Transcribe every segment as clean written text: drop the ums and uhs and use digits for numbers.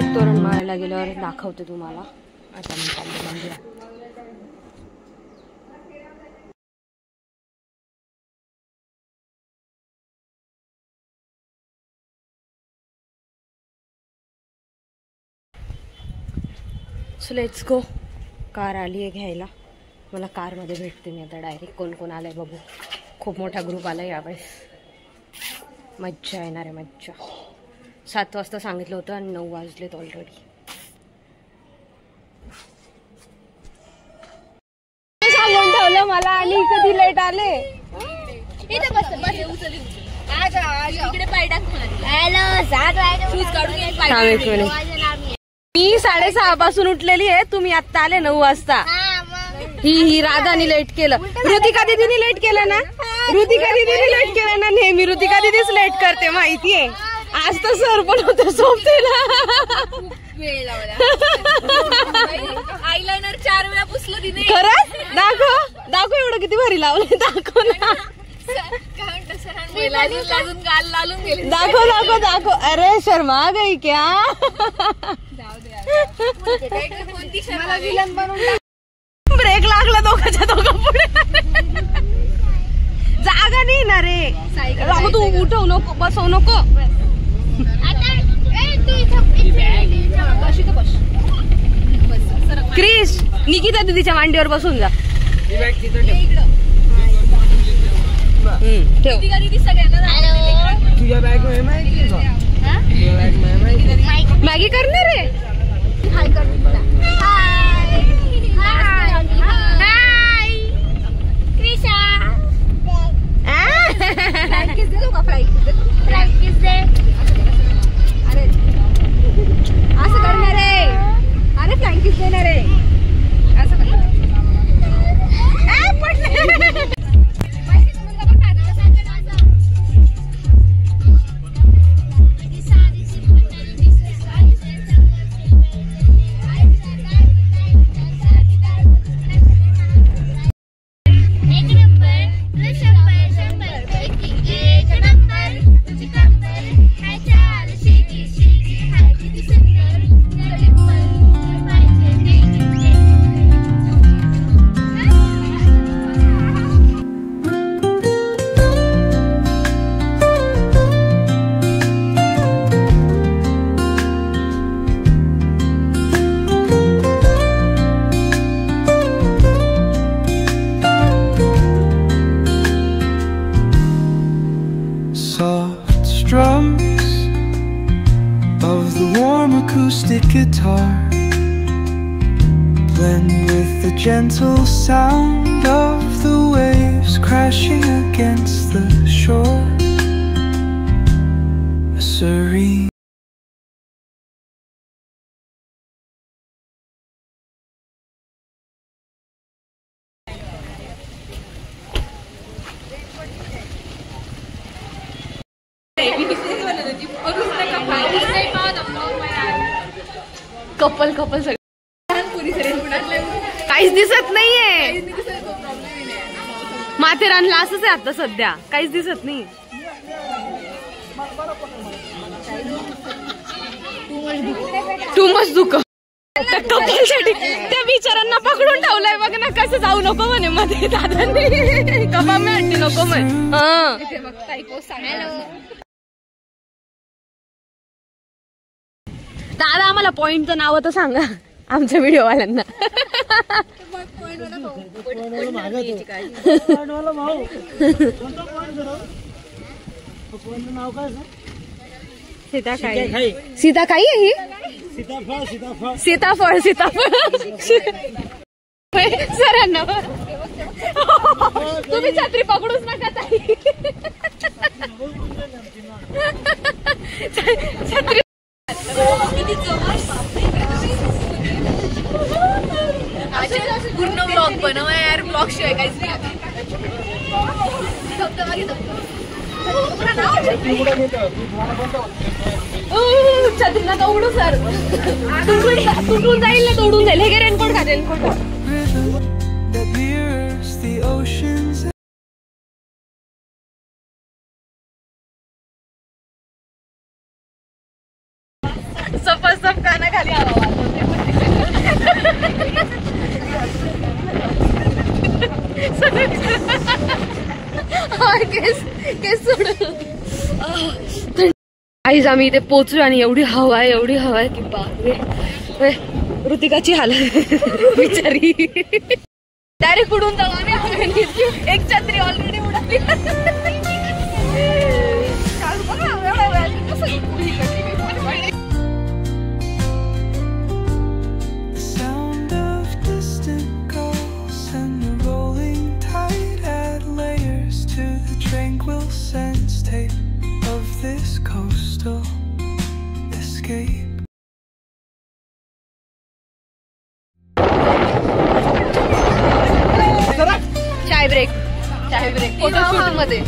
Direct तोरण मारायला गेल्यावर दाखवते तुम्हाला. आता मी चालले मंदिरात. So let's go. कार आली आहे घ्यायला मला. कारमध्ये भेटते मी आता डायरेक्ट. कोण कोण आलंय बघू. खूप मोठा ग्रुप आला यावेळेस. मज्जा येणार आहे, मज्जा. 7 वाजता सांगितलं होतं आणि 9 वाजलेत ऑलरेडी. सांगून ठेवलं मला आणि कधी लेट आले. मी 6:30 पासून उठलेली आहे. तुम्ही आता आले 9 वाजता. ही राधानी लेट केलं. ऋतिका दीदीने लेट केलं ना. ऋतिका दीदीने लेट केलं ना. नेहमी ऋतिका दीदीच लेट करते माहितीये. आज तर सर पण होते सोबतीला. वेळ लावला. आयलाइनर 4 वेळा पुसलं तिने. खरंच? दाखव एवढं किती भारी लावलं. दाखव ना. दाखव. अरे शर्मा गई क्या. ब्रेक लागला दोघांच्या दोघं पुढे. जागा नाही ना रे. तू उठव नको, बसव नको. क्रिश, निकिता दीदीच्या मांडीवर बसून जा. ठेव. मॅगी करणार रे. असं करणार आहे. अरे फ्लँकीज देणार आहे. असं करणार. Acoustic guitar blend with the gentle sound of the waves crashing against the shore. A serene couple सगळं काहीच दिसत नाहीये. माथेरानला असंच आहे आता सध्या. काहीच दिसत नाही. टू मच दुःख. त्या कपलसाठी त्या बिचारांना पकडून ठेवलंय बघ ना. कसं जाऊ नको म्हणे मध्ये दादांनी. कपा मी आणते नको म्हणे. दादा आम्हाला पॉइंटचं नाव तर सांगा आमच्या व्हिडिओवाल्यांना. सीताकाई आहे ही. सीताफळ सरांना तुम्ही छत्री पकडूच नका ताई. छत्री पूर्ण ब्लॉग बनवा यार. ब्लॉग शिवाय काहीच नाही. छत्रीला तोडू सर. तुटून जाईल ना. तोडून जाईल. हे घे रेनकोट का. रेनकोट सफर सब का आईज आम्ही इथे पोचलो आणि एवढी हवा आहे की बापरे. ऋतिकाची हालत बिचारी. डायरेक्ट उडून जाऊ आम्ही. एक छत्री ऑलरेडी उडाली. चाय ब्रेक फोटोशूट मध्ये.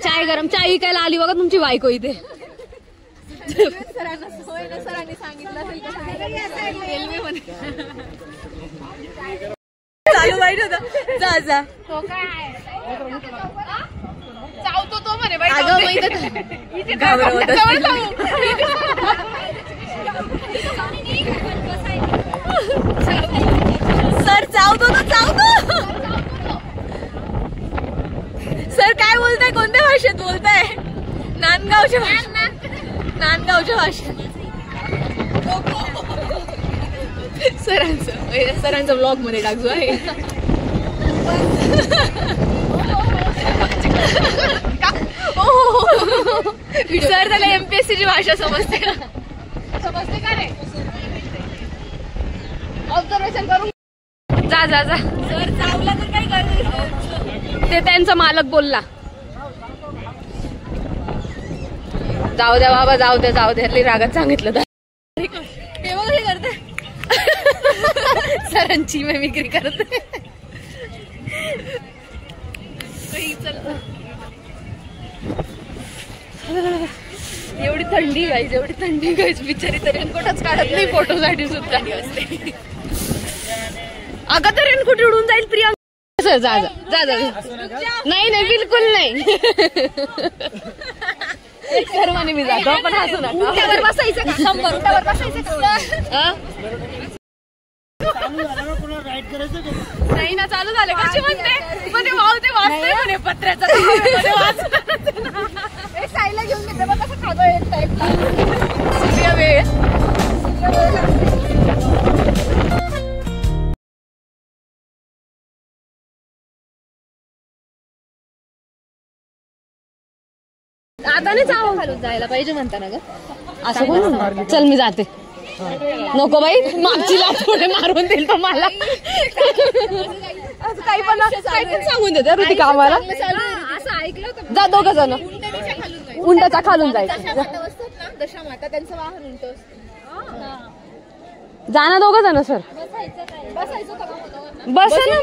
चाय गरम. चाय विकायला आली बघा तुमची बायको इथे. सरांनी सांगितलं चालू वाईट होता. जा चावतो तो म्हणे बाई. सर चावतो. सर काय बोलताय? कोणत्या भाषेत बोलताय? नांदगावच्या भाषेत. सरांचं ब्लॉग मध्ये टाकतो आहे. सर त्याला MPSC ची भाषा समजते का? समजते का रे? ऑब्झर्वेशन करून जा. सर चावला तर काय करायचं? ते त्यांचा मालक बोलला. जाऊ द्या बाबा, जाऊ द्या. रागात सांगितलं. हे बघ हे करते. सरांची मिमिक्री करते. एवढी थंडी गाईज बिचारी तर रेनकोटच काढत नाही फोटोसाठी सुद्धा. अगं तर रेनकोट उडून जाईल प्रियांका. सर जा. नाही बिलकुल नाही. सर्वांनी मी जातो. आपण हसू नका. उंटावर बसायचं का? 100 उंटावर बसायचं का? नाही ना, चालू झालं. कशी म्हणते मध्ये वावते वाचते म्हणे पत्र्याचा. साईला घेऊन घेते बघ कसं खातो एक टाईपला. वेळ आता नाही चावून खालून जायला पाहिजे म्हणता ना ग. असं कोण? चल मी जाते. नको बाई, मागची लाच पुढे मारून देईल तो मला. काही पण सांगून देते ऋतिका आम्हाला. असं ऐकलं होतं. जा 2 जण उंटाच्या खालून जायचं. दशा माता त्यांचं वाहन उंट. जा ना 2 जण. सर बस ना.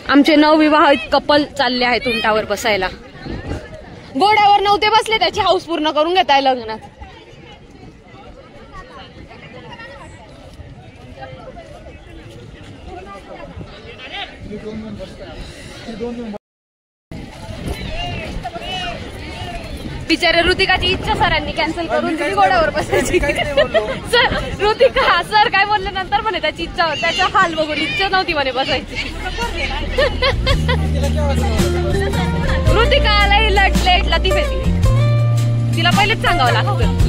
आमचे नवविवाहित कपल चालले आहेत उंटावर बसायला. घोड्यावर नव्हते बसले, त्याची हाऊस पूर्ण करून घेताय लग्नात. बिचारे ऋतिकाची इच्छा सरांनी कॅन्सल करून दिली घोड्यावर बसायची. सर ऋतिका सर काय बोलले नंतर म्हणे त्याची इच्छा, त्याचा हाल बघून इच्छा नव्हती म्हणे बसायची. ऋतिका लेट लतीफ आहे. तिला पहिलेच सांगावं लागतं.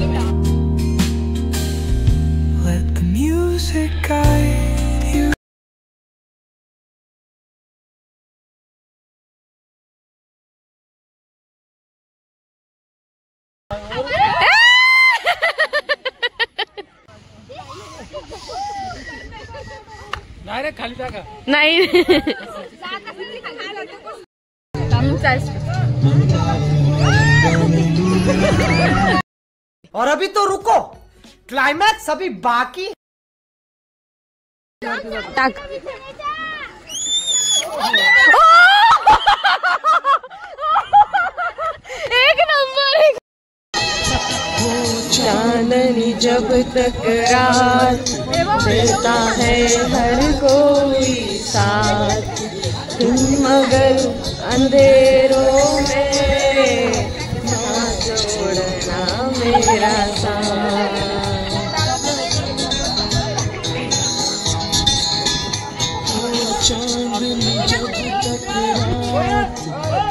खाली टाका. नाही और अभी तो रुको, क्लाइमैक्स अभी बाकी. टाक. एक नंबर. चांदनी जब तक रात देता है हर कोई साथ, तुम मगर अंधेरों में ना छोड़ना मेरा साथ।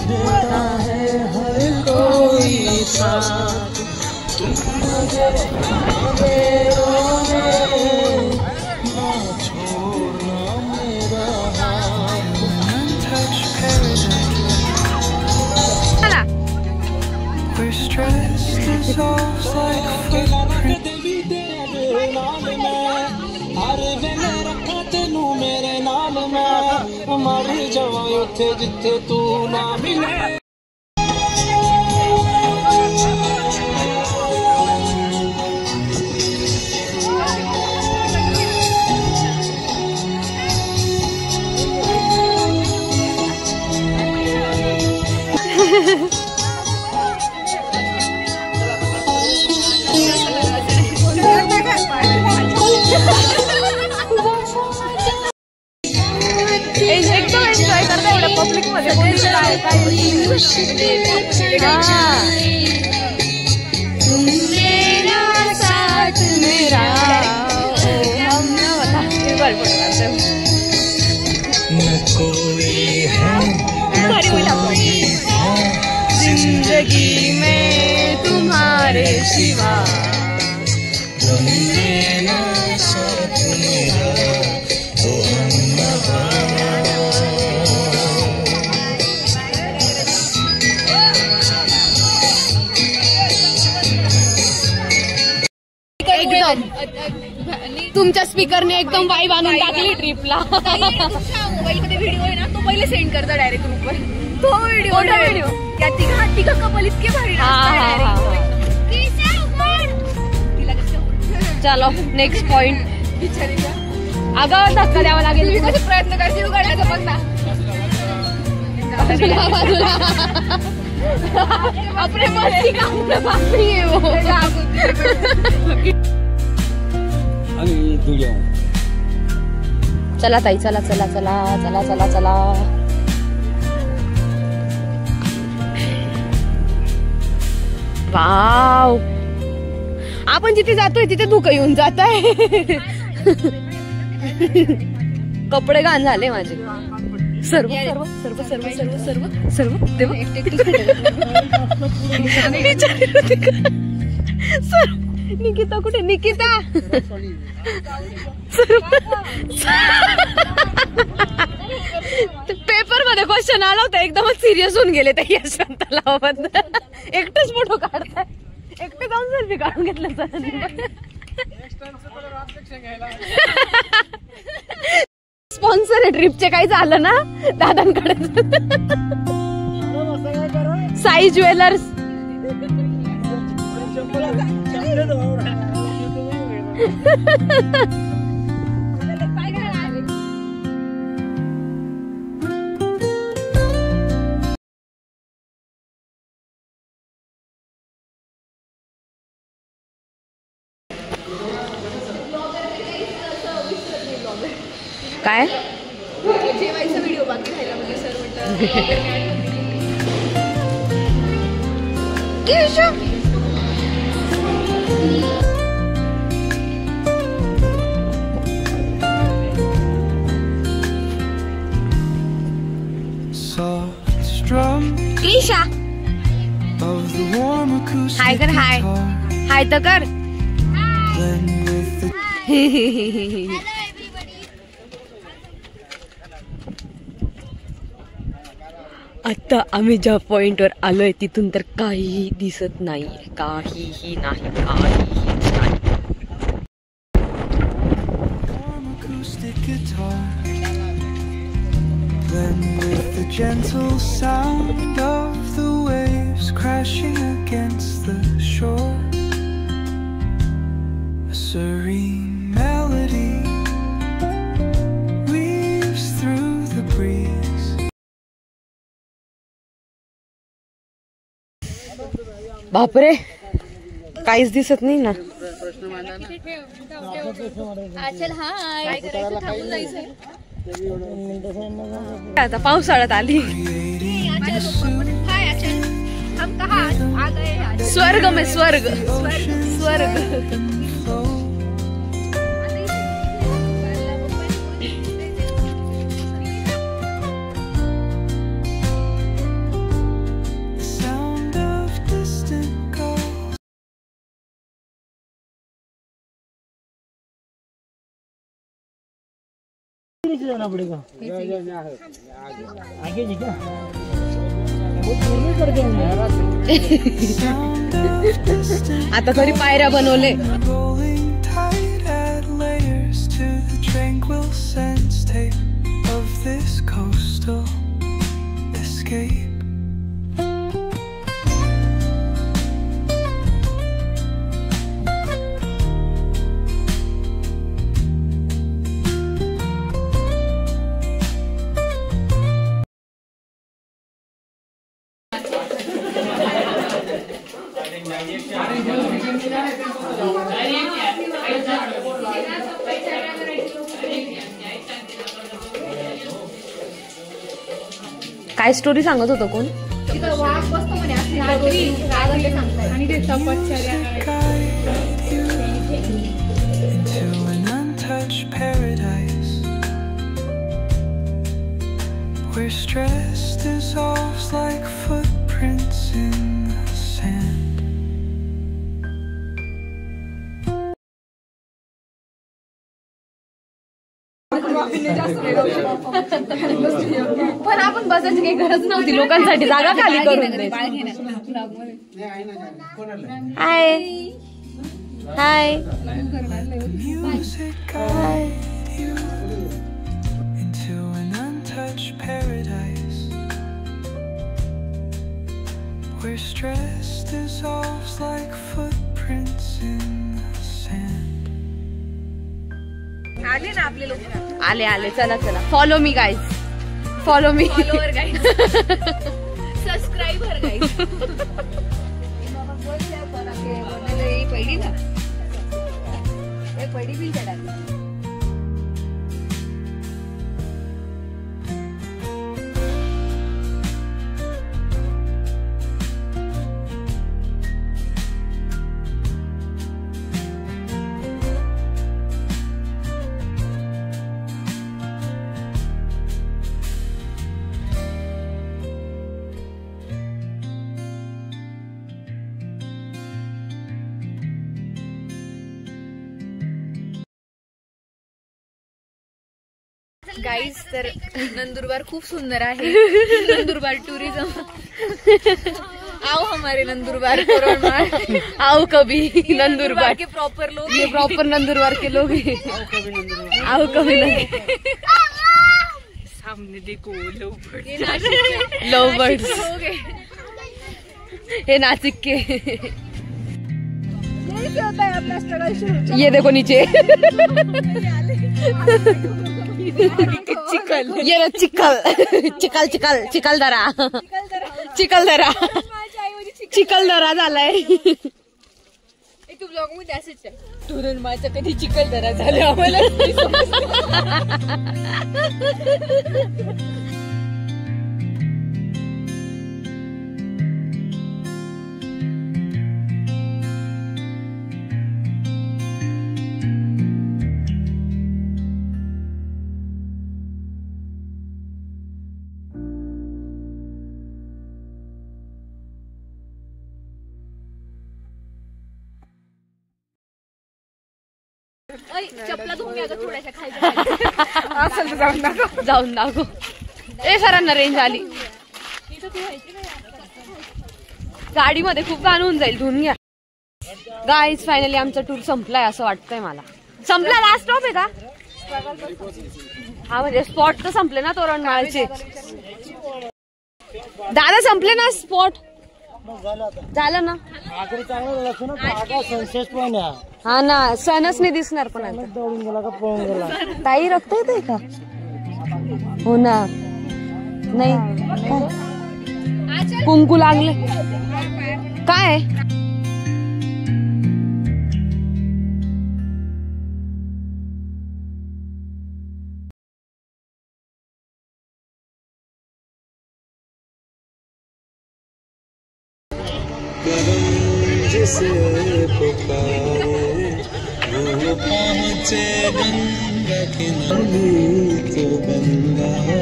देता है हर कोई साथ, मुझे ना छोड़ना मेरा हाथ। Untouched paradise where stress dissolves like footprints. जिथे तू ना मिले। एकदम एन्जॉय करता एवढं पब्लिक मध्ये जिंदगी में तुम्हारे सिवा एकदम तुमच्या स्पीकरने एकदम वाईब आणून टाकली ट्रिपला. मोबाईल मध्ये व्हिडिओ आहे ना तो पहिले सेंड करता डायरेक्ट ग्रुपवर. तो व्हिडिओ त्या तिघा कपल इतके भारी चलो नेक्स्ट पॉइंट. अगं धक्का द्यावा लागेल. कसे प्रयत्न करशील उघडण्याचा बघ ना. अपने मस्ती का बापरी है वो. चला ताई चला चला चला चला चला चला. वाव आपण जिथे जातोय तिथे धुकं येऊन जात आहे. कपडे घाण झाले माझे सर्व सर्व सर्व सर्व सर्व सर्व सर्व तेव्हा निकिता कुठे निकिता. पेपर मध्ये क्वेश्चन आला होता एकदमच सिरियस होऊन गेले त्या यशवंत तलावाबद्दल. एकटेच फोटो काढताय एकटे जाऊन सेल्फी काढून घेतलं सरांनी. स्पॉन्सर आहे ट्रिपचे काही झालं ना दादांकडे. साई ज्वेलर्स. काय जेवायचा व्हिडिओ बाकी राहिला म्हणजे सर Soft strum ईशा of the warm acoustic हाय कर हाय guitar हाय तर कर. blend with the आता आम्ही ज्या पॉइंटवर आलोय तिथून तर काहीही दिसत नाही. काहीही नाही काहीही नाही. warm acoustic guitar blend with the gentle sound of the waves crashing against the shore. A serene melody weaves through the breeze. बापरे काहीच दिसत नाही ना. आचल हाय थांबून जायचंय. आता पावसाळ्यात आली. हाय आचल हम कहाँ आ गए आज? स्वर्ग में स्वर्ग स्वर्ग। Sound of distant calls. जाना पड़ेगा आगे जी क्या बहुत दूर में कर देंगे Sound of distant आता थोडी पायऱ्या बनवले. rolling tide add layers to the tranquil sense tape of this coastal escape. काय स्टोरी सांगत होतं कोण? तिथं वाघ बसतो म्हणे असं रात्री रागाने सांगताय. आणि ते तपश्चर्या Guide you into an untouched paradise where stress dissolves like footprints in the sand. पण आपण बसायची काही गरज नव्हती. लोकांसाठी जागा खाली करून दे. हाय हाय. Music guide you into an untouched paradise where stress dissolves like footprints in the sand. आले ना आपले लोक. आले आले. चला चला. Follow me guys. Follow me. Follower guide, subscriber guide. पहिली ना पहिली बिल चढाली. गाईज तर नंदुरबार खूप सुंदर आहे. नंदुरबार टुरिझम. आओ हमारे नंदुरबार कोरोना. आओ कभी नंदुरबार के प्रॉपर लोग. ये प्रॉपर नंदुरबार के लोग हैं. आओ कभी नंदुरबार. सामने देखो लव लव बर्ड्स. हो गए. हे नासिक के. यही होता है अपना स्ट्रगल शुरू. ये देखो नीचे. चिकल. ये ना चिकल चिकल चिकल चिकलदरा. चिकलदरा. चिकलदरा झालाय. तू ब्लॉग मध्ये असंच आहे. तुरण माझं कधी चिकलदरा झालं आम्हाला. चपला धुवून घ्या थोड्याशा खाली. जाऊन दाखव. ए सरांना रेंज आली. गाडीमध्ये खूप गाणं होऊन जाईल. धुवून घ्या. गाईज फायनली आमचा टूर संपलाय असं वाटतंय मला. संपला. लास्ट स्टॉप आहे का? हा म्हणजे स्पॉट तर संपले ना तोरणमाळचे. दादा संपले ना स्पॉट. झालं ना. हा ना. सणच नाही दिसणार पण आता. ताई रक्त येते का? हो ना. नाही काय? कुंकू लागले काय?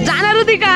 जाणार होती का?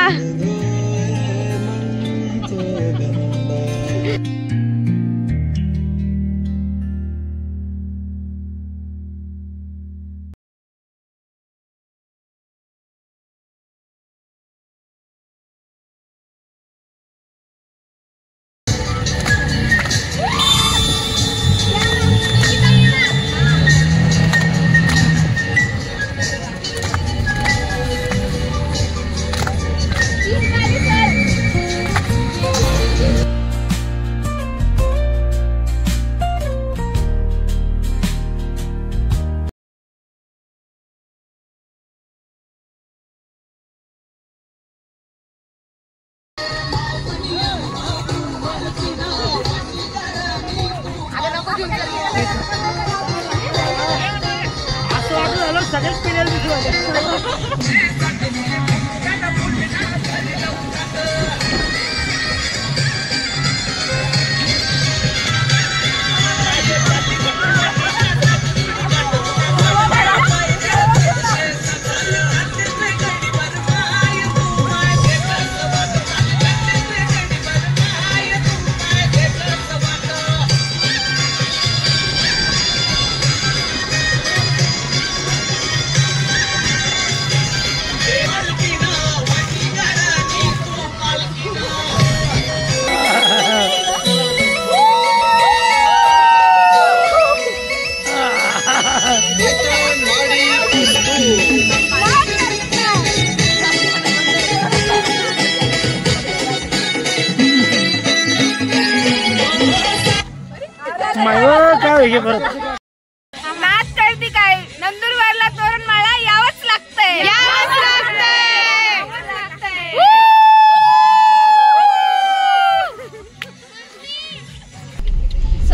असं वाटलं झालं सगळेच पिरियड दिसू नाच करती काय नंदुरबारला तोरणमाळा यावंच लागतंय.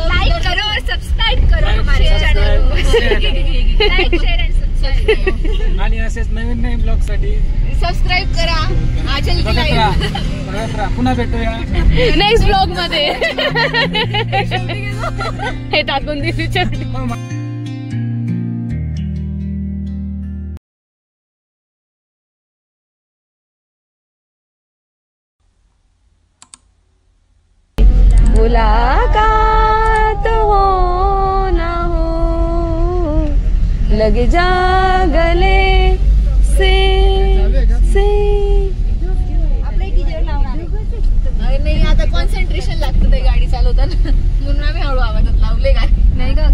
लाइक करो और सब्सक्राइब करो हमारे चॅनल को. लाइक शेअर आणि सबस्क्राइब आणि असेच नवीन नवीन ब्लॉग साठी सबस्क्राइब करा. आजल की लाईव्ह पुन्हा भेटूया नेक्स्ट ब्लॉग मध्ये. हे टाकून दिली. मुलाकात हो ना हो लग जा गले से नाही आता कॉन्सन्ट्रेशन लागतं ते गाडी चालवताना म्हणून आम्ही हळू आवाजात लावले काय नाही का.